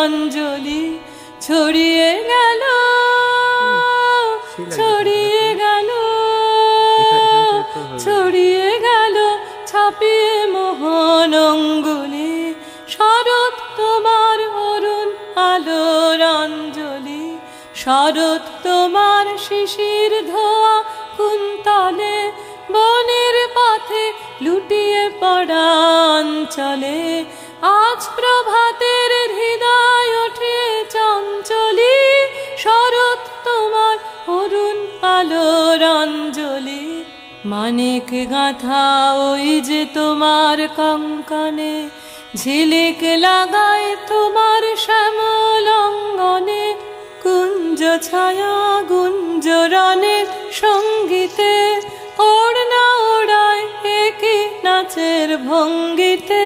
অঞ্জলি ছড়িয়ে গেল, ছড়িয়ে গেল, ছড়িয়ে গেল ছাপিয়ে মোহন অঙ্গুলি। শরৎ তোমার অরুণ আলোর অঞ্জলি, শরৎ তোমার শিশির ধোয়া কুন্তলে, বনের পথে লুটিয়ে পড়া অঞ্চলে। আজ প্রভাতের হৃদয় ওঠে চঞ্চলি, শরৎ তোমার অরুণ আলোর অঞ্জলি। মানিক গাঁথা ওই যে তোমার কঙ্কনে, ঝিলিক লাগায় তোমার শ্যামল অঙ্গনে। কুঞ্জ ছায়া গুঞ্জরণের সঙ্গীতে, ওড়না ওড়ায় একই নাচের ভঙ্গিতে।